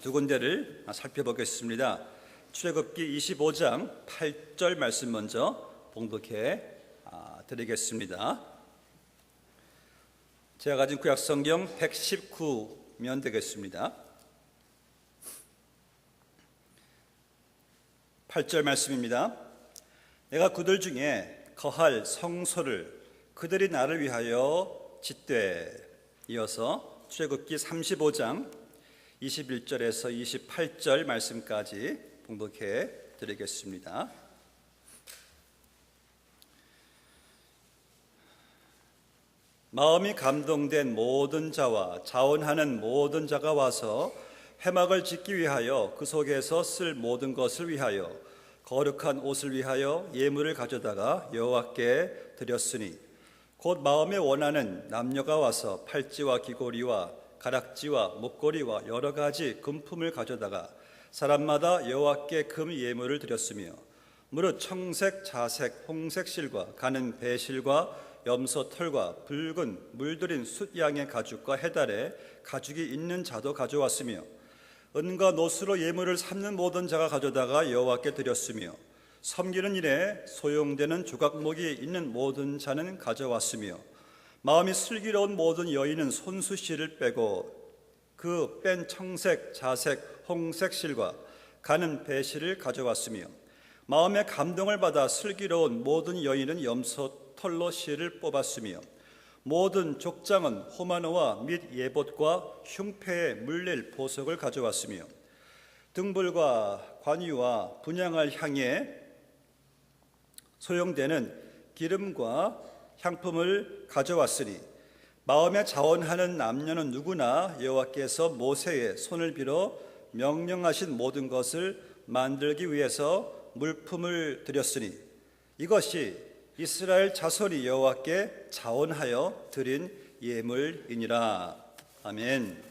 두 군데를 살펴보겠습니다. 출애굽기 25장 8절 말씀 먼저 봉독해 드리겠습니다. 제가 가진 구약성경 119면 되겠습니다. 8절 말씀입니다. 내가 그들 중에 거할 성소를 그들이 나를 위하여 짓되. 이어서 출애굽기 35장 21절에서 28절 말씀까지 봉독해 드리겠습니다. 마음이 감동된 모든 자와 자원하는 모든 자가 와서 회막을 짓기 위하여 그 속에서 쓸 모든 것을 위하여 거룩한 옷을 위하여 예물을 가져다가 여호와께 드렸으니 곧 마음에 원하는 남녀가 와서 팔찌와 귀고리와 가락지와 목걸이와 여러 가지 금품을 가져다가 사람마다 여호와께 금 예물을 드렸으며 무릇 청색, 자색, 홍색 실과 가는 배실과 염소 털과 붉은 물들인 숫양의 가죽과 해달에 가죽이 있는 자도 가져왔으며 은과 노수로 예물을 삼는 모든 자가 가져다가 여호와께 드렸으며 섬기는 일에 소용되는 조각목이 있는 모든 자는 가져왔으며 마음이 슬기로운 모든 여인은 손수실을 빼고 그 뺀 청색, 자색, 홍색 실과 가는 배실을 가져왔으며 마음의 감동을 받아 슬기로운 모든 여인은 염소 털로 실을 뽑았으며 모든 족장은 호마노와 및 예봇과 흉패에 물릴 보석을 가져왔으며 등불과 관유와 분향할 향에 소용되는 기름과 향품을 가져왔으니 마음에 자원하는 남녀는 누구나 여호와께서 모세의 손을 빌어 명령하신 모든 것을 만들기 위해서 물품을 드렸으니 이것이 이스라엘 자손이 여호와께 자원하여 드린 예물이니라. 아멘.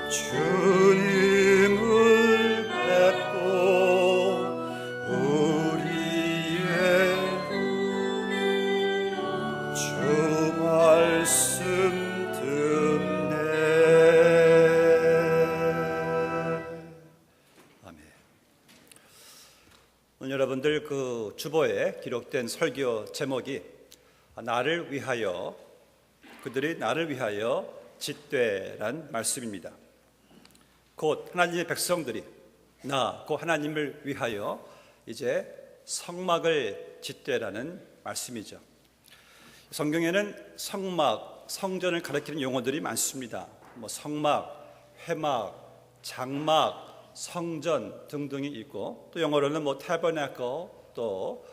주님을 뵙고 우리의 주 말씀 듣네. 아멘. 오늘 여러분들 그 주보에 기록된 설교 제목이 나를 위하여, 그들이 나를 위하여 짓되란 말씀입니다. 곧 하나님의 백성들이 곧 하나님을 위하여 이제 성막을 짓되라는 말씀이죠. 성경에는 성막, 성전을 가리키는 용어들이 많습니다. 성막, 회막, 장막, 성전 등등이 있고, 또 영어로는 tabernacle, 또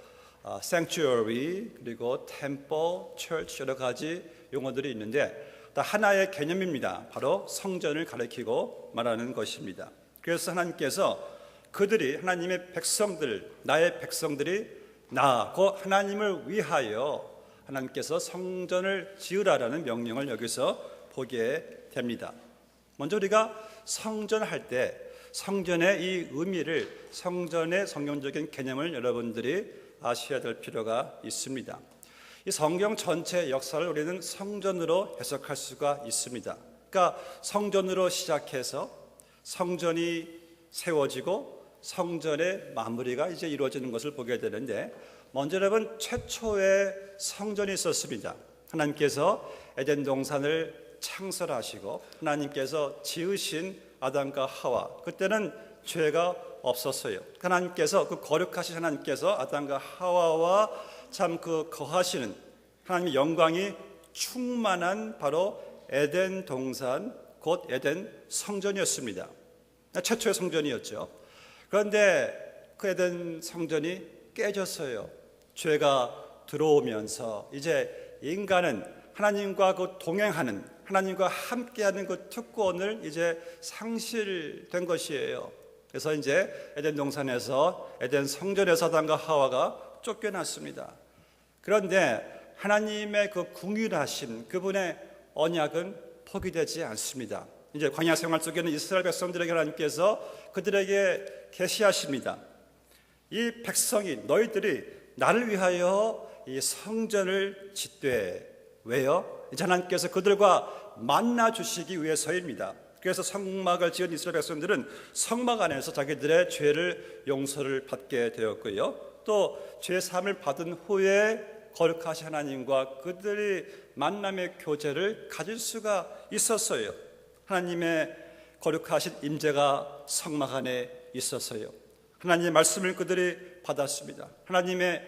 sanctuary, 그리고 temple, church, 여러 가지 용어들이 있는데 다 하나의 개념입니다. 바로 성전을 가리키고 말하는 것입니다. 그래서 하나님께서 그들이, 하나님의 백성들, 나의 백성들이 곧 하나님을 위하여 하나님께서 성전을 지으라라는 명령을 여기서 보게 됩니다. 먼저 우리가 성전할 때 성전의 이 의미를, 성전의 성경적인 개념을 여러분들이 아셔야 될 필요가 있습니다. 이 성경 전체의 역사를 우리는 성전으로 해석할 수가 있습니다. 그러니까 성전으로 시작해서 성전이 세워지고 성전의 마무리가 이제 이루어지는 것을 보게 되는데, 먼저 여러분, 최초의 성전이 있었습니다. 하나님께서 에덴 동산을 창설하시고 하나님께서 지으신 아담과 하와, 그때는 죄가 없었어요. 하나님께서, 그 거룩하신 하나님께서 아담과 하와와 참 그 거하시는 하나님의 영광이 충만한 바로 에덴 동산, 곧 에덴 성전이었습니다. 최초의 성전이었죠. 그런데 그 에덴 성전이 깨졌어요. 죄가 들어오면서 이제 인간은 하나님과 그 동행하는, 하나님과 함께하는 그 특권을 이제 상실된 것이에요. 그래서 이제 에덴 동산에서, 에덴 성전에서 아담과 하와가 쫓겨났습니다. 그런데 하나님의 그 궁휼하심, 그분의 언약은 포기되지 않습니다. 이제 광야 생활 속에는 이스라엘 백성들에게 하나님께서 그들에게 계시하십니다. 이 백성이, 너희들이 나를 위하여 이 성전을 짓되. 왜요? 이제 하나님께서 그들과 만나 주시기 위해서입니다. 그래서 성막을 지은 이스라엘 백성들은 성막 안에서 자기들의 죄를 용서를 받게 되었고요, 또 죄 사함을 받은 후에 거룩하신 하나님과 그들이 만남의 교제를 가질 수가 있었어요. 하나님의 거룩하신 임재가 성막 안에 있었어요. 하나님의 말씀을 그들이 받았습니다. 하나님의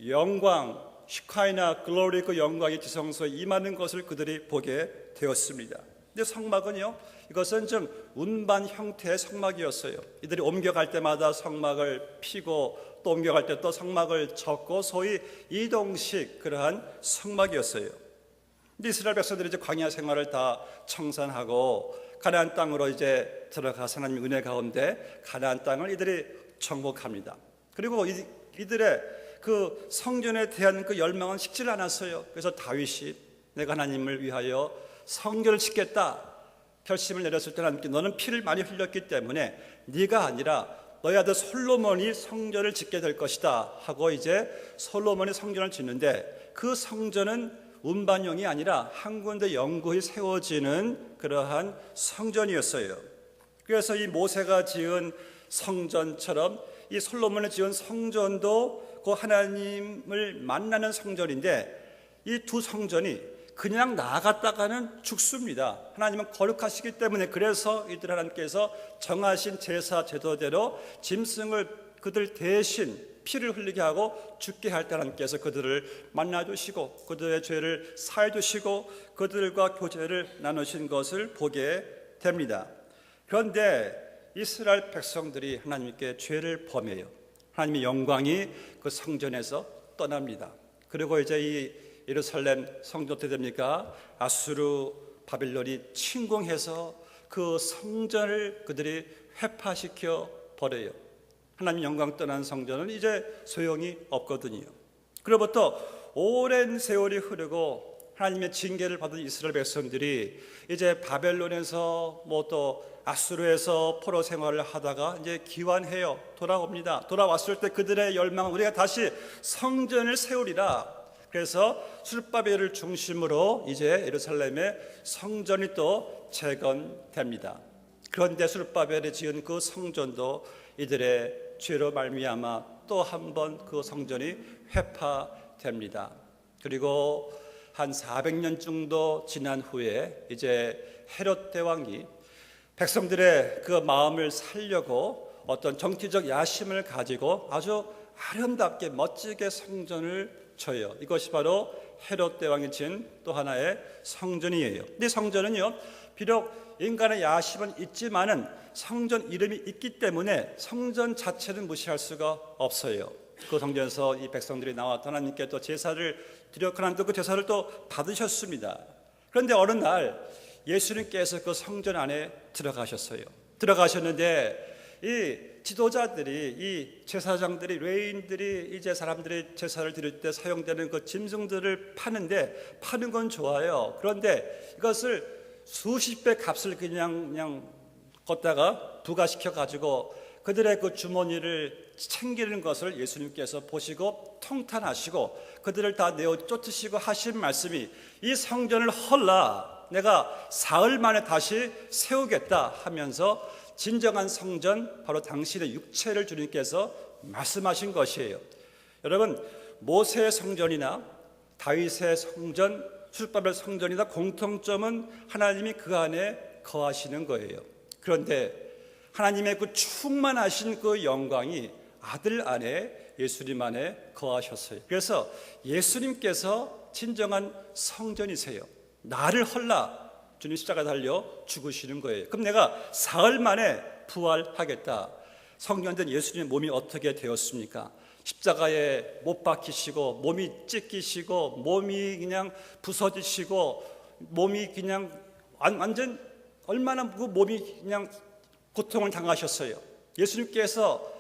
영광, 시카이나 글로리, 그 영광이 지성소에 임하는 것을 그들이 보게 되었습니다. 근데 성막은요, 이것은 좀 운반 형태의 성막이었어요. 이들이 옮겨갈 때마다 성막을 피고 또 옮겨갈 때 또 성막을 젓고, 소위 이동식 그러한 성막이었어요. 근데 이스라엘 백성들이 이제 광야 생활을 다 청산하고 가나안 땅으로 이제 들어가서 하나님의 은혜 가운데 가나안 땅을 이들이 정복합니다. 그리고 이들의 그 성전에 대한 그 열망은 식지 않았어요. 그래서 다윗이 내가 하나님을 위하여 성전을 짓겠다 결심을 내렸을 때 하나님께 너는 피를 많이 흘렸기 때문에 네가 아니라 너희 아들 솔로몬이 성전을 짓게 될 것이다 하고 이제 솔로몬이 성전을 짓는데, 그 성전은 운반용이 아니라 한 군데 영구히 세워지는 그러한 성전이었어요. 그래서 이 모세가 지은 성전처럼 이 솔로몬이 지은 성전도 그 하나님을 만나는 성전인데, 이 두 성전이 그냥 나아갔다가는 죽습니다. 하나님은 거룩하시기 때문에, 그래서 이들 하나님께서 정하신 제사 제도대로 짐승을 그들 대신 피를 흘리게 하고 죽게 할 때 하나님께서 그들을 만나주시고 그들의 죄를 사해 주시고 그들과 교제를 나누신 것을 보게 됩니다. 그런데 이스라엘 백성들이 하나님께 죄를 범해요. 하나님의 영광이 그 성전에서 떠납니다. 그리고 이제 이 예루살렘 성전 어떻게 됩니까? 아수르 바빌론이 침공해서 그 성전을 그들이 회파시켜 버려요. 하나님 영광 떠난 성전은 이제 소용이 없거든요. 그로부터 오랜 세월이 흐르고 하나님의 징계를 받은 이스라엘 백성들이 이제 바벨론에서 또 아수르에서 포로 생활을 하다가 이제 귀환해요. 돌아옵니다. 돌아왔을 때 그들의 열망은 우리가 다시 성전을 세우리라. 그래서 수르바벨을 중심으로 이제 예루살렘의 성전이 또 재건됩니다. 그런데 수르바벨이 지은 그 성전도 이들의 죄로 말미암아 또 한 번 그 성전이 회파됩니다. 그리고 한 400년 정도 지난 후에 이제 헤롯 대왕이 백성들의 그 마음을 살려고 어떤 정치적 야심을 가지고 아주 아름답게 멋지게 성전을 쳐요. 이것이 바로 헤롯 대왕이 지은 또 하나의 성전이에요. 이 성전은요, 비록 인간의 야심은 있지만은 성전 이름이 있기 때문에 성전 자체는 무시할 수가 없어요. 그 성전에서 이 백성들이 나와서 하나님께 또 제사를 드려 하나님도 그 제사를 또 받으셨습니다. 그런데 어느 날 예수님께서 그 성전 안에 들어가셨어요. 들어가셨는데 이 지도자들이, 이 제사장들이, 레위인들이 이제 사람들이 제사를 드릴 때 사용되는 그 짐승들을 파는 건 좋아요. 그런데 이것을 수십 배 값을 그냥 걷다가 부과시켜 가지고 그들의 그 주머니를 챙기는 것을 예수님께서 보시고 통탄하시고 그들을 다 내어 쫓으시고 하신 말씀이, 이 성전을 헐라 내가 사흘 만에 다시 세우겠다 하면서 진정한 성전, 바로 당신의 육체를 주님께서 말씀하신 것이에요. 여러분, 모세의 성전이나 다윗의 성전, 수르바벨 성전이나 공통점은 하나님이 그 안에 거하시는 거예요. 그런데 하나님의 그 충만하신 그 영광이 아들 안에, 예수님 안에 거하셨어요. 그래서 예수님께서 진정한 성전이세요. 나를 헐라, 주님 십자가 달려 죽으시는 거예요. 그럼 내가 사흘 만에 부활하겠다. 성년된 예수님의 몸이 어떻게 되었습니까? 십자가에 못 박히시고 몸이 찢기시고 몸이 그냥 부서지시고 몸이 그냥 완전 얼마나 그 몸이 그냥 고통을 당하셨어요. 예수님께서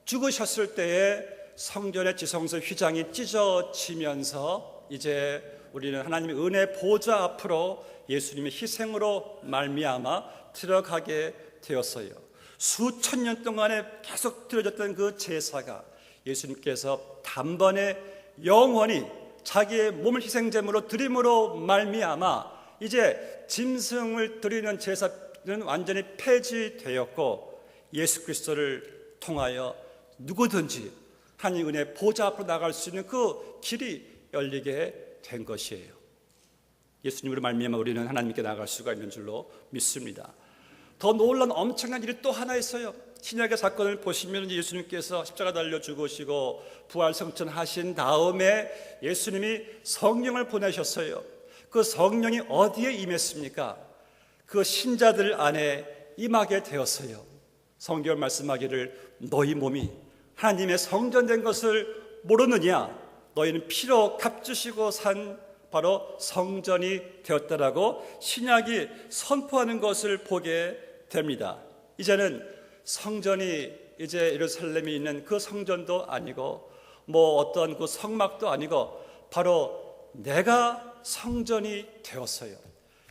죽으셨을 때에 성전의 지성소 휘장이 찢어지면서 이제 우리는 하나님의 은혜 보좌 앞으로 예수님의 희생으로 말미암아 들어가게 되었어요. 수천 년 동안에 계속 드려졌던 그 제사가 예수님께서 단번에 영원히 자기의 몸을 희생제물로 드림으로 말미암아 이제 짐승을 드리는 제사는 완전히 폐지되었고 예수 그리스도를 통하여 누구든지 하나님 은혜 보좌 앞으로 나갈 수 있는 그 길이 열리게 된 것이에요. 예수님으로 말미암아 우리는 하나님께 나갈 수가 있는 줄로 믿습니다. 더 놀라운 엄청난 일이 또 하나 있어요. 신약의 사건을 보시면 예수님께서 십자가 달려 죽으시고 부활승천하신 다음에 예수님이 성령을 보내셨어요. 그 성령이 어디에 임했습니까? 그 신자들 안에 임하게 되었어요. 성경 말씀하기를 너희 몸이 하나님의 성전된 것을 모르느냐? 너희는 피로 값주시고 산 바로 성전이 되었다라고 신약이 선포하는 것을 보게 됩니다. 이제는 성전이 이제 예루살렘에 있는 그 성전도 아니고 어떤 그 성막도 아니고 바로 내가 성전이 되었어요.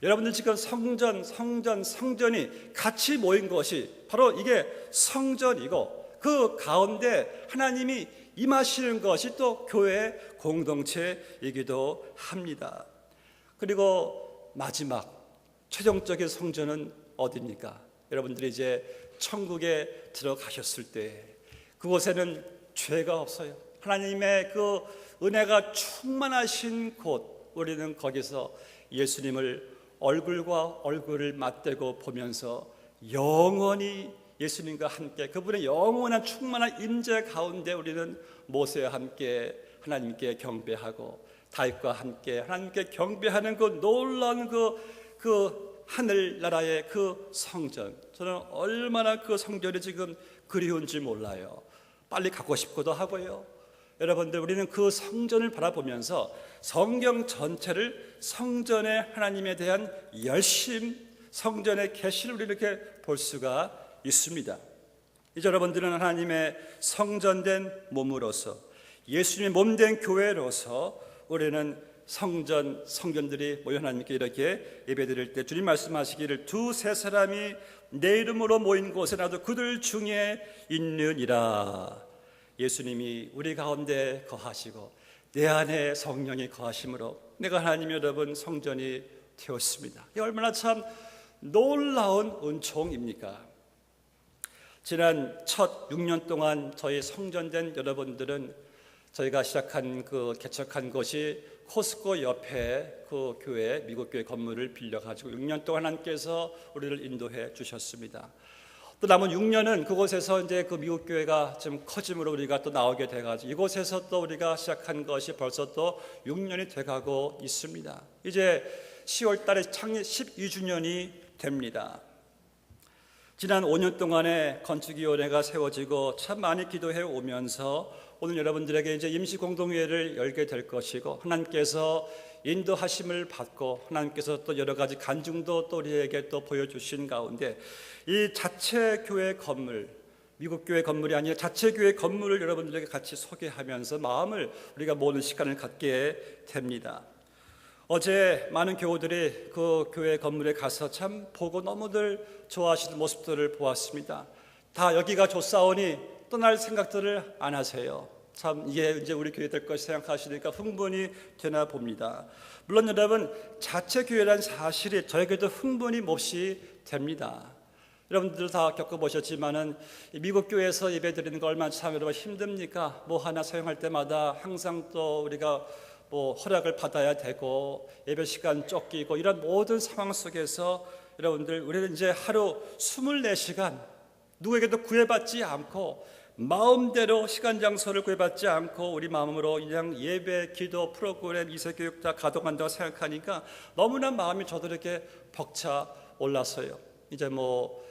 여러분들 지금 성전이 같이 모인 것이 바로 이게 성전이고 그 가운데 하나님이 임하시는 것이 또 교회의 공동체이기도 합니다. 그리고 마지막 최종적인 성전은 어디입니까? 여러분들이 이제 천국에 들어가셨을 때 그곳에는 죄가 없어요. 하나님의 그 은혜가 충만하신 곳, 우리는 거기서 예수님을 얼굴과 얼굴을 맞대고 보면서 영원히 예수님과 함께 그분의 영원한 충만한 임재 가운데 우리는 모세와 함께 하나님께 경배하고 다윗과 함께 하나님께 경배하는 그 놀라운 그 하늘나라의 그 성전, 저는 얼마나 그 성전이 지금 그리운지 몰라요. 빨리 가고 싶기도 하고요. 여러분들, 우리는 그 성전을 바라보면서 성경 전체를 성전의 하나님에 대한 열심, 성전의 계시를 우리 이렇게 볼 수가 있습니다. 이제 여러분들은 하나님의 성전된 몸으로서 예수님의 몸된 교회로서 우리는 성전들이 모여 하나님께 이렇게 예배드릴 때 주님 말씀하시기를 두세 사람이 내 이름으로 모인 곳에 나도 그들 중에 있느니라. 예수님이 우리 가운데 거하시고 내 안에 성령이 거하심으로 내가 하나님 여러분 성전이 되었습니다. 이게 얼마나 참 놀라운 은총입니까? 지난 첫 6년 동안 저희 성전된 여러분들은 저희가 시작한 개척한 것이 코스코 옆에 그 교회, 미국 교회 건물을 빌려가지고 6년 동안 하나님께서 우리를 인도해 주셨습니다. 또 남은 6년은 그곳에서 이제 그 미국 교회가 좀 커짐으로 우리가 또 나오게 돼가지고 이곳에서 또 우리가 시작한 것이 벌써 또 6년이 돼가고 있습니다. 이제 10월 달에 창립 12주년이 됩니다. 지난 5년 동안에 건축위원회가 세워지고 참 많이 기도해 오면서 오늘 여러분들에게 이제 임시공동회를 열게 될 것이고 하나님께서 인도하심을 받고 하나님께서 또 여러 가지 간증도 또 우리에게 또 보여주신 가운데 이 자체 교회 건물, 미국 교회 건물이 아니라 자체 교회 건물을 여러분들에게 같이 소개하면서 마음을 우리가 모으는 시간을 갖게 됩니다. 어제 많은 교우들이 그 교회 건물에 가서 참 보고 너무들 좋아하시는 모습들을 보았습니다. 다 여기가 좋사오니 떠날 생각들을 안 하세요. 참 이게 이제 우리 교회 될 것이 생각하시니까 흥분이 되나 봅니다. 물론 여러분 자체 교회란 사실이 저에게도 흥분이 몹시 됩니다. 여러분들 다 겪어보셨지만은 미국 교회에서 예배드리는 거 얼마나 참 여러분 힘듭니까? 뭐 하나 사용할 때마다 항상 또 우리가 뭐 허락을 받아야 되고 예배 시간 쫓기고 이런 모든 상황 속에서 여러분들 우리는 이제 하루 24시간 누구에게도 구애받지 않고 마음대로 시간 장소를 구애받지 않고 우리 마음으로 그냥 예배, 기도, 프로그램, 이세교육 다 가동한다고 생각하니까 너무나 마음이 저도 이렇게 벅차 올라서요. 이제 뭐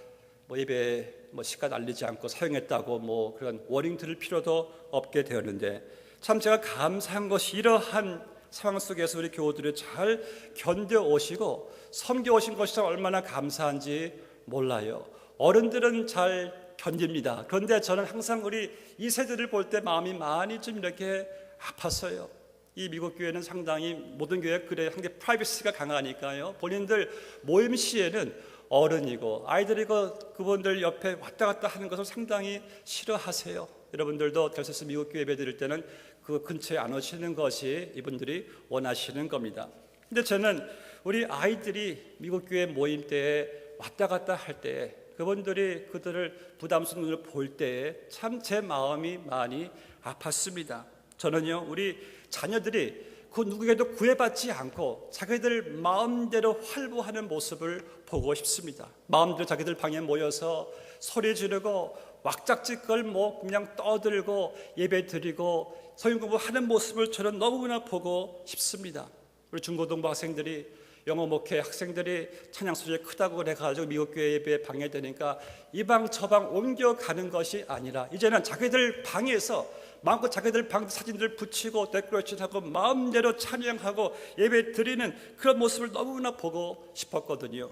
예배 시간 알리지 않고 사용했다고 그런 워닝 들을 필요도 없게 되었는데 참 제가 감사한 것이 이러한 상황 속에서 우리 교우들이 잘 견뎌오시고 섬겨오신 것이 참 얼마나 감사한지 몰라요. 어른들은 잘 견딥니다. 그런데 저는 항상 우리 2세들을 볼 때 마음이 많이 좀 이렇게 아팠어요. 이 미국 교회는 상당히 모든 교회 그래 한게 프라이버시가 강하니까요. 본인들 모임 시에는 어른이고 아이들이 그분들 옆에 왔다 갔다 하는 것을 상당히 싫어하세요. 여러분들도 될 수 있으면 미국 교회 예배 드릴 때는 그 근처에 안 오시는 것이 이분들이 원하시는 겁니다. 근데 저는 우리 아이들이 미국 교회 모임 때에 왔다 갔다 할 때 그분들이 그들을 부담스러운 눈으로 볼 때에 참 제 마음이 많이 아팠습니다. 저는요 우리 자녀들이 그 누구에게도 구애받지 않고 자기들 마음대로 활보하는 모습을 보고 싶습니다. 마음대로 자기들 방에 모여서 소리 지르고 왁작지껄 그냥 떠들고 예배 드리고 성경 공부하는 모습을 저는 너무나 보고 싶습니다. 우리 중고등부 학생들이 영어 목회 학생들이 찬양 소리가 크다고 그래가지고 미국 교회 예배에 방해되니까 이 방 저 방 옮겨가는 것이 아니라 이제는 자기들 방에서 마음껏 자기들 방 사진들 붙이고 데코레이션하고 마음대로 찬양하고 예배 드리는 그런 모습을 너무나 보고 싶었거든요.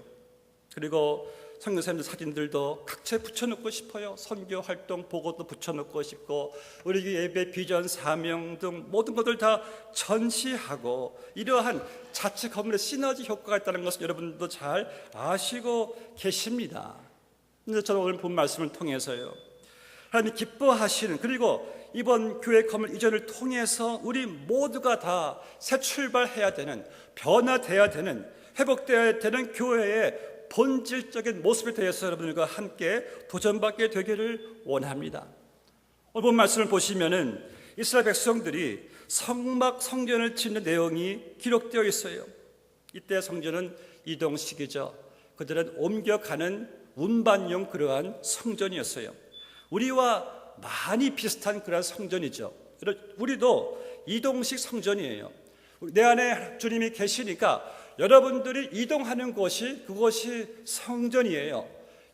그리고 선교사님들 사진들도 각처에 붙여놓고 싶어요. 선교 활동 보고도 붙여놓고 싶고 우리 예배 비전 사명 등 모든 것들 다 전시하고 이러한 자체 건물의 시너지 효과가 있다는 것을 여러분도 잘 아시고 계십니다. 그런데 저는 오늘 본 말씀을 통해서요 하나님 기뻐하시는 그리고 이번 교회 건물 이전을 통해서 우리 모두가 다 새 출발해야 되는 변화되어야 되는 회복되어야 되는 교회의 본질적인 모습에 대해서 여러분들과 함께 도전받게 되기를 원합니다. 오늘 본 말씀을 보시면은 이스라엘 백성들이 성전을 짓는 내용이 기록되어 있어요. 이때 성전은 이동식이죠. 그들은 옮겨가는 운반용 그러한 성전이었어요. 우리와 많이 비슷한 그러한 성전이죠. 우리도 이동식 성전이에요. 내 안에 주님이 계시니까 여러분들이 이동하는 곳이 그것이 성전이에요.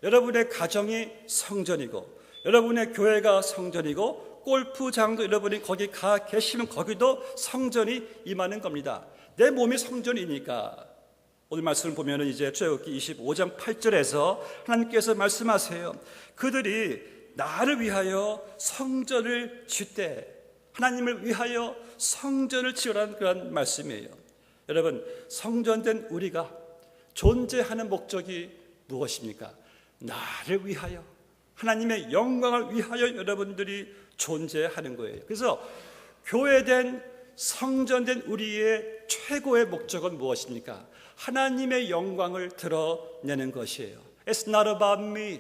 여러분의 가정이 성전이고 여러분의 교회가 성전이고 골프장도 여러분이 거기 가 계시면 거기도 성전이 임하는 겁니다. 내 몸이 성전이니까. 오늘 말씀을 보면 이제 출애굽기 25장 8절에서 하나님께서 말씀하세요. 그들이 나를 위하여 성전을 짓되 하나님을 위하여 성전을 지으라는 그런 말씀이에요. 여러분, 성전된 우리가 존재하는 목적이 무엇입니까? 나를 위하여, 하나님의 영광을 위하여 여러분들이 존재하는 거예요. 그래서 교회된 성전된 우리의 최고의 목적은 무엇입니까? 하나님의 영광을 드러내는 것이에요. It's not about me.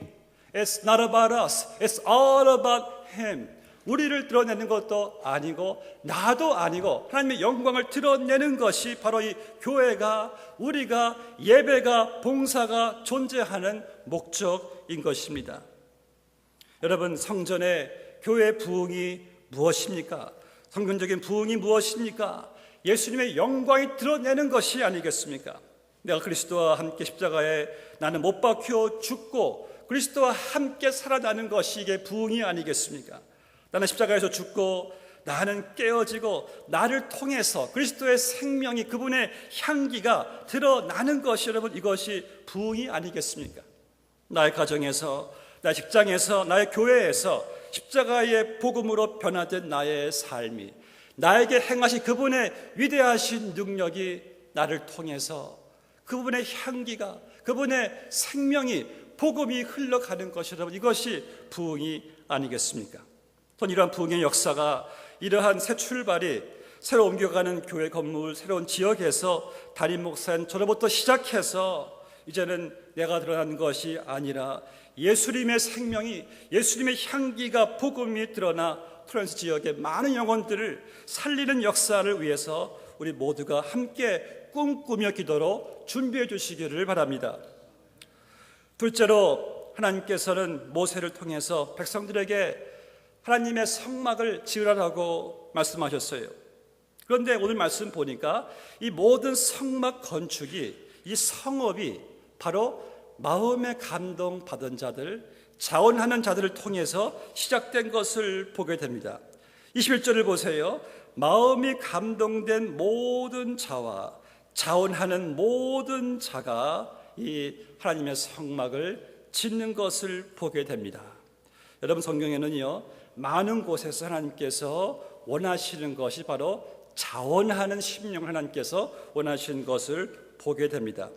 It's not about us. It's all about Him. 우리를 드러내는 것도 아니고 나도 아니고 하나님의 영광을 드러내는 것이 바로 이 교회가, 우리가, 예배가, 봉사가 존재하는 목적인 것입니다. 여러분, 성전의 교회 부흥이 무엇입니까? 성경적인 부흥이 무엇입니까? 예수님의 영광이 드러내는 것이 아니겠습니까? 내가 그리스도와 함께 십자가에 나는 못 박혀 죽고 그리스도와 함께 살아나는 것이 이게 부흥이 아니겠습니까? 나는 십자가에서 죽고 나는 깨어지고 나를 통해서 그리스도의 생명이, 그분의 향기가 드러나는 것이, 여러분, 이것이 부흥이 아니겠습니까? 나의 가정에서, 나의 직장에서, 나의 교회에서 십자가의 복음으로 변화된 나의 삶이, 나에게 행하신 그분의 위대하신 능력이 나를 통해서 그분의 향기가, 그분의 생명이, 복음이 흘러가는 것이, 여러분, 이것이 부흥이 아니겠습니까? 저는 이러한 부흥의 역사가, 이러한 새 출발이 새로 옮겨가는 교회 건물, 새로운 지역에서 담임 목사인 저로부터 시작해서 이제는 내가 드러나는 것이 아니라 예수님의 생명이, 예수님의 향기가, 복음이 드러나 플로렌스 지역의 많은 영혼들을 살리는 역사를 위해서 우리 모두가 함께 꿈꾸며 기도로 준비해 주시기를 바랍니다. 둘째로, 하나님께서는 모세를 통해서 백성들에게 하나님의 성막을 지으라고 말씀하셨어요. 그런데 오늘 말씀 보니까 이 모든 성막 건축이, 이 성업이 바로 마음의 감동 받은 자들, 자원하는 자들을 통해서 시작된 것을 보게 됩니다. 21절을 보세요. 마음이 감동된 모든 자와 자원하는 모든 자가 이 하나님의 성막을 짓는 것을 보게 됩니다. 여러분, 성경에는요, 많은 곳에서 하나님께서 원하시는 것이 바로 자원하는 심령을 하나님께서 원하시는 것을 보게 됩니다.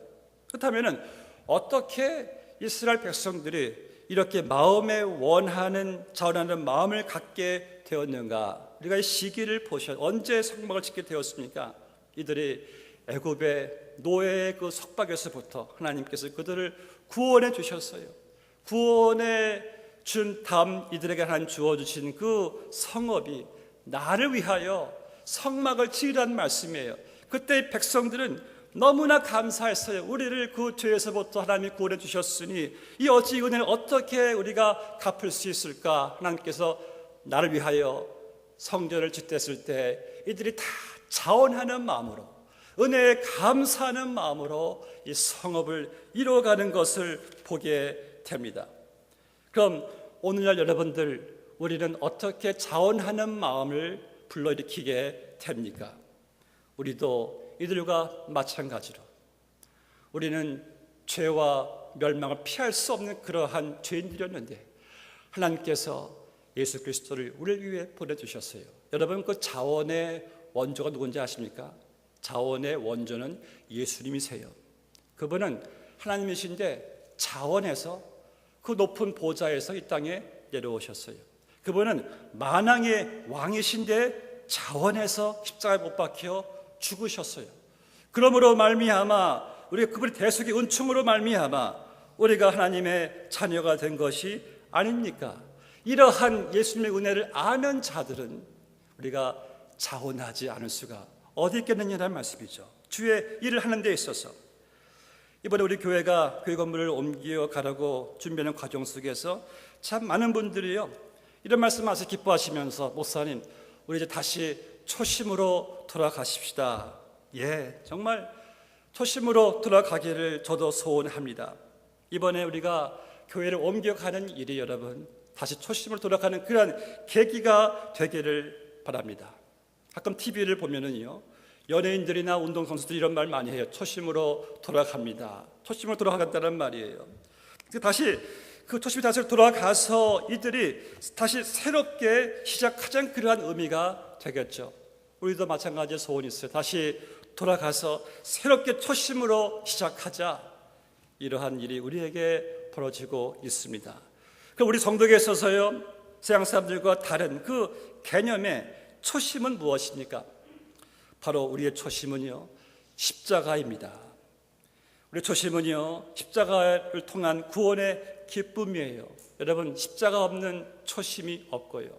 그렇다면 어떻게 이스라엘 백성들이 이렇게 마음에 원하는, 자원하는 마음을 갖게 되었는가? 우리가 이 시기를 보셔, 언제 성막을 짓게 되었습니까? 이들이 애굽의 노예의 그 속박에서부터 하나님께서 그들을 구원해 주셨어요. 구원해 준 다음 이들에게 하나님 주어주신 그 성업이 나를 위하여 성막을 지으라는 말씀이에요. 그때 백성들은 너무나 감사했어요. 우리를 그 죄에서부터 하나님이 구원해 주셨으니 이 어찌 이 은혜를 어떻게 우리가 갚을 수 있을까? 하나님께서 나를 위하여 성전을 짓댔을 때 이들이 다 자원하는 마음으로, 은혜에 감사하는 마음으로 이 성업을 이루어가는 것을 보게 됩니다. 그럼 오늘날 여러분들, 우리는 어떻게 자원하는 마음을 불러일으키게 됩니까? 우리도 이들과 마찬가지로 우리는 죄와 멸망을 피할 수 없는 그러한 죄인들이었는데 하나님께서 예수 그리스도를 우리를 위해 보내주셨어요. 여러분, 그 자원의 원조가 누군지 아십니까? 자원의 원조는 예수님이세요. 그분은 하나님이신데 자원해서 그 높은 보좌에서 이 땅에 내려오셨어요. 그분은 만왕의 왕이신데 자원해서 십자가에 못 박혀 죽으셨어요. 그러므로 말미암아 우리가 그분의 대속의 은총으로 말미암아 우리가 하나님의 자녀가 된 것이 아닙니까? 이러한 예수님의 은혜를 아는 자들은 우리가 자원하지 않을 수가 어디 있겠느냐는 말씀이죠. 주의 일을 하는 데 있어서 이번에 우리 교회가 교회 건물을 옮겨가라고 준비하는 과정 속에서 참 많은 분들이요, 이런 말씀하셔서 기뻐하시면서 목사님, 우리 이제 다시 초심으로 돌아가십시다. 예, 정말 초심으로 돌아가기를 저도 소원합니다. 이번에 우리가 교회를 옮겨가는 일이 여러분 다시 초심으로 돌아가는 그런 계기가 되기를 바랍니다. 가끔 TV를 보면은요, 연예인들이나 운동선수들이 이런 말 많이 해요. 초심으로 돌아갑니다. 초심으로 돌아가겠다는 말이에요. 다시 그 초심이 다시 돌아가서 이들이 다시 새롭게 시작하자는 그러한 의미가 되겠죠. 우리도 마찬가지의 소원이 있어요. 다시 돌아가서 새롭게 초심으로 시작하자. 이러한 일이 우리에게 벌어지고 있습니다. 그럼 우리 성도에 있어서요, 세상 사람들과 다른 그 개념의 초심은 무엇입니까? 바로 우리의 초심은요, 십자가입니다. 우리의 초심은요, 십자가를 통한 구원의 기쁨이에요. 여러분, 십자가 없는 초심이 없고요,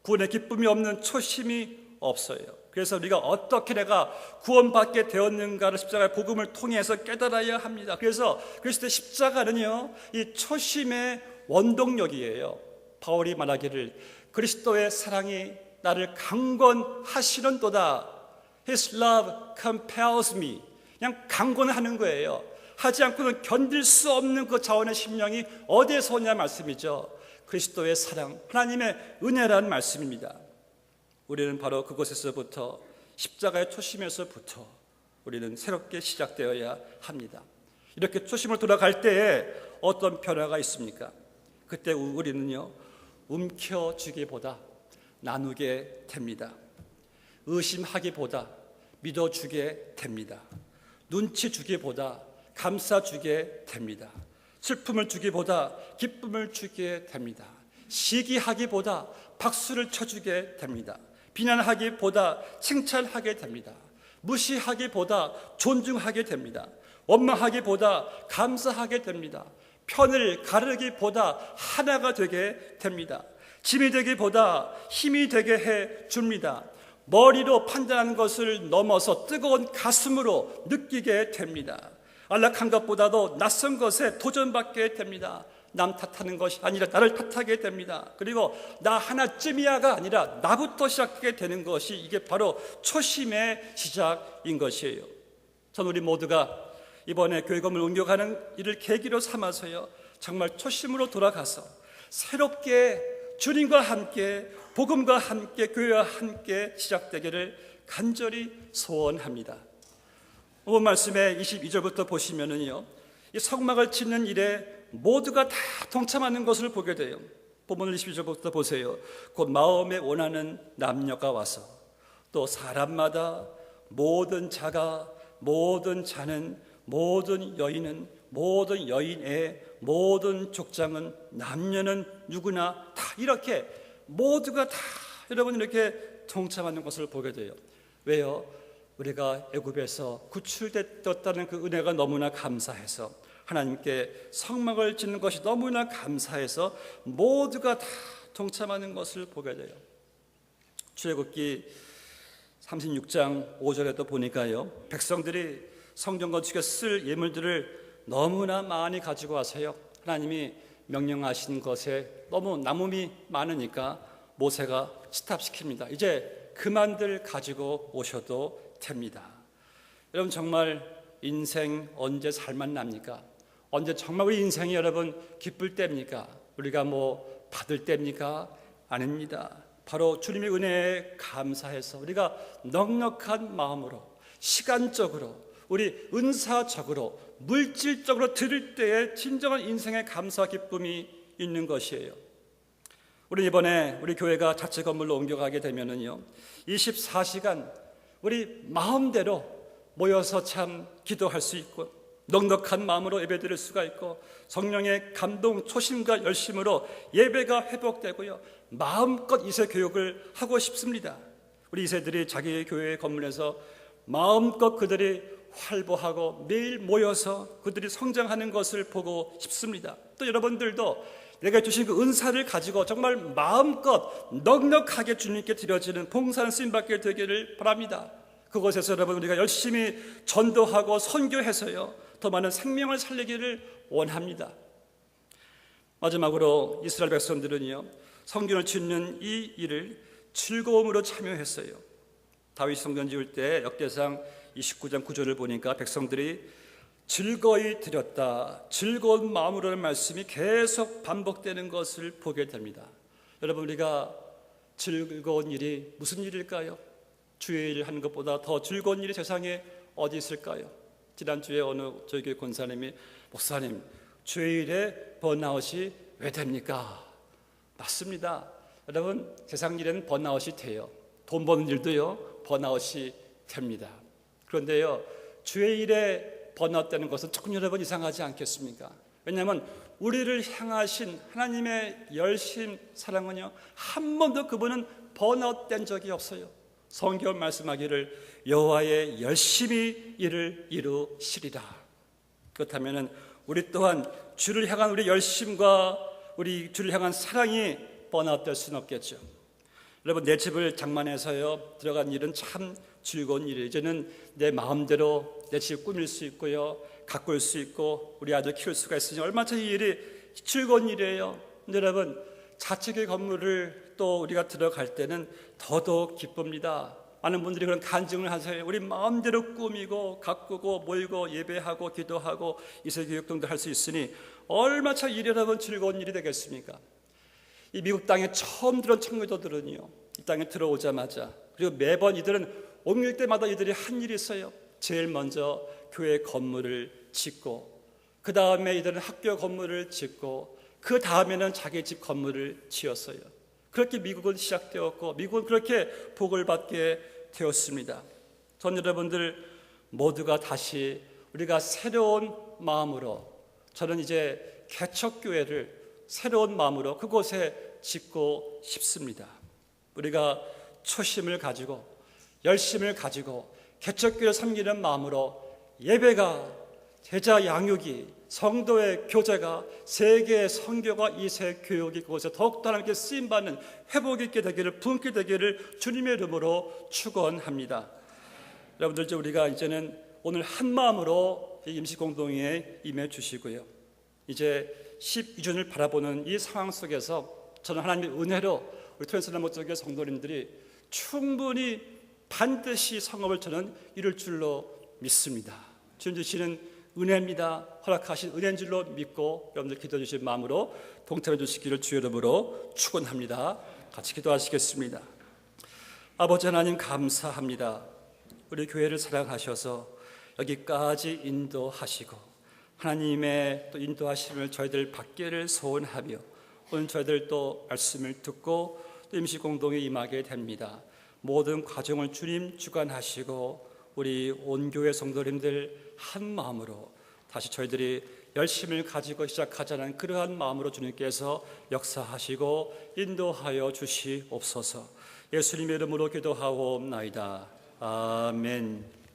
구원의 기쁨이 없는 초심이 없어요. 그래서 우리가 어떻게 내가 구원받게 되었는가를 십자가의 복음을 통해서 깨달아야 합니다. 그래서 그리스도의 십자가는요, 이 초심의 원동력이에요. 바울이 말하기를 그리스도의 사랑이 나를 강권하시는도다. His love compels me. 그냥 강권하는 거예요. 하지 않고는 견딜 수 없는 그 자원의 심령이 어디에서 오냐 말씀이죠. 그리스도의 사랑, 하나님의 은혜라는 말씀입니다. 우리는 바로 그곳에서부터, 십자가의 초심에서부터 우리는 새롭게 시작되어야 합니다. 이렇게 초심을 돌아갈 때에 어떤 변화가 있습니까? 그때 우리는요, 움켜쥐기보다 나누게 됩니다. 의심하기보다 믿어주게 됩니다. 눈치 주기보다 감싸주게 됩니다. 슬픔을 주기보다 기쁨을 주게 됩니다. 시기하기보다 박수를 쳐주게 됩니다. 비난하기보다 칭찬하게 됩니다. 무시하기보다 존중하게 됩니다. 원망하기보다 감사하게 됩니다. 편을 가르기보다 하나가 되게 됩니다. 짐이 되기보다 힘이 되게 해 줍니다. 머리로 판단하는 것을 넘어서 뜨거운 가슴으로 느끼게 됩니다. 안락한 것보다도 낯선 것에 도전받게 됩니다. 남 탓하는 것이 아니라 나를 탓하게 됩니다. 그리고 나 하나쯤이야가 아니라 나부터 시작하게 되는 것이, 이게 바로 초심의 시작인 것이에요. 전 우리 모두가 이번에 교회 건물 옮겨가는 일을 계기로 삼아서요, 정말 초심으로 돌아가서 새롭게 주님과 함께, 복음과 함께, 교회와 함께 시작되기를 간절히 소원합니다. 오늘 말씀의 22절부터 보시면은요, 이 성막을 짓는 일에 모두가 다 동참하는 것을 보게 돼요. 본문 22절부터 보세요. 곧 마음에 원하는 남녀가 와서, 또 사람마다 모든 자가, 모든 자는, 모든 여인은, 모든 여인의, 모든 족장은, 남녀는 누구나 다 이렇게 모두가 다 여러분 이렇게 동참하는 것을 보게 돼요. 왜요? 우리가 애굽에서 구출됐다는 그 은혜가 너무나 감사해서, 하나님께 성막을 짓는 것이 너무나 감사해서 모두가 다 동참하는 것을 보게 돼요. 출애굽기 36장 5절에도 보니까요, 백성들이 성전 건축에 쓸 예물들을 너무나 많이 가지고 와서요, 하나님이 명령하신 것에 너무 남음이 많으니까 모세가 스탑시킵니다. 이제 그만들 가지고 오셔도 됩니다. 여러분, 정말 인생 언제 살만납니까? 언제 정말 우리 인생이 여러분 기쁠 때입니까? 우리가 뭐 받을 때입니까? 아닙니다. 바로 주님의 은혜에 감사해서 우리가 넉넉한 마음으로, 시간적으로, 우리 은사적으로, 물질적으로 드릴 때에 진정한 인생의 감사 기쁨이 있는 것이에요. 우리 이번에 우리 교회가 자체 건물로 옮겨가게 되면은요, 24시간 우리 마음대로 모여서 참 기도할 수 있고, 넉넉한 마음으로 예배드릴 수가 있고, 성령의 감동, 초심과 열심으로 예배가 회복되고요, 마음껏 이세 교육을 하고 싶습니다. 우리 이세들이 자기 교회 건물에서 마음껏 그들이 활보하고 매일 모여서 그들이 성장하는 것을 보고 싶습니다. 또 여러분들도 내가 주신 그 은사를 가지고 정말 마음껏 넉넉하게 주님께 드려지는 봉사하는 쓰임받게 되기를 바랍니다. 그곳에서 여러분 우리가 열심히 전도하고 선교해서요, 더 많은 생명을 살리기를 원합니다. 마지막으로 이스라엘 백성들은요, 성전을 짓는 이 일을 즐거움으로 참여했어요. 다윗 성전 지을 때 역대상 29장 9절을 보니까 백성들이 즐거이 드렸다, 즐거운 마음으로는 말씀이 계속 반복되는 것을 보게 됩니다. 여러분, 우리가 즐거운 일이 무슨 일일까요? 주의 일 하는 것보다 더 즐거운 일이 세상에 어디 있을까요? 지난주에 어느 저희 교회 권사님이, 목사님, 주의 일에 번아웃이 왜 됩니까? 맞습니다. 여러분, 세상 일에는 번아웃이 돼요. 돈 버는 일도요, 번아웃이 됩니다. 그런데요, 주의 일에 번아웃되는 것은 조금 여러분 이상하지 않겠습니까? 왜냐하면 우리를 향하신 하나님의 열심, 사랑은요, 한 번도 그분은 번아웃된 적이 없어요. 성경 말씀하기를 여호와의 열심히 일을 이루시리라. 그렇다면 우리 또한 주를 향한 우리 열심과 우리 주를 향한 사랑이 번아웃될 수는 없겠죠. 여러분, 내 집을 장만해서요 들어간 일은 참 즐거운 일이에요. 이제는 내 마음대로 내 집 꾸밀 수 있고요, 가꿀 수 있고 우리 아들 키울 수가 있으니 얼마나 이 일이 즐거운 일이에요. 근데 여러분, 자책의 건물을 또 우리가 들어갈 때는 더더욱 기쁩니다. 많은 분들이 그런 간증을 하세요. 우리 마음대로 꾸미고 가꾸고 모이고 예배하고 기도하고 이세교육 등도 할 수 있으니 얼마나 참 일이 여러분 즐거운 일이 되겠습니까? 이 미국 땅에 처음 들어온 청교도들은요, 이 땅에 들어오자마자, 그리고 매번 이들은 옮길 때마다 이들이 한 일이 있어요. 제일 먼저 교회 건물을 짓고, 그 다음에 이들은 학교 건물을 짓고, 그 다음에는 자기 집 건물을 지었어요. 그렇게 미국은 시작되었고, 미국은 그렇게 복을 받게 되었습니다. 전 여러분들 모두가 다시 우리가 새로운 마음으로, 저는 이제 개척교회를 새로운 마음으로 그곳에 짓고 싶습니다. 우리가 초심을 가지고 열심을 가지고 개척교회를 섬기는 마음으로 예배가, 제자 양육이, 성도의 교제가, 세계의 선교가, 이세 교육이 그곳에 더욱더 하나님께 쓰임받는 회복 있게 되기를, 분기 되기를 주님의 이름으로 축원합니다. 여러분들, 이제 우리가 이제는 오늘 한 마음으로 임시공동회에 임해 주시고요, 이제 12주년을 바라보는 이 상황 속에서 저는 하나님의 은혜로 우리 트랜스레모 쪽의 성도님들이 충분히 반드시 성업을 저는 이룰 줄로 믿습니다. 주님 주시는 은혜입니다. 허락하신 은혜인 줄로 믿고 여러분들 기도해 주실 마음으로 동참해 주시기를 주의 이름으로 축원합니다. 같이 기도하시겠습니다. 아버지 하나님, 감사합니다. 우리 교회를 사랑하셔서 여기까지 인도하시고 하나님의 또 인도하심을 저희들 받기를 소원하며 오늘 저희들 또 말씀을 듣고 또 임시공동에 임하게 됩니다. 모든 과정을 주님 주관하시고 우리 온 교회 성도님들 한 마음으로 다시 저희들이 열심을 가지고 시작하자는 그러한 마음으로 주님께서 역사하시고 인도하여 주시옵소서. 예수님의 이름으로 기도하옵나이다. 아멘.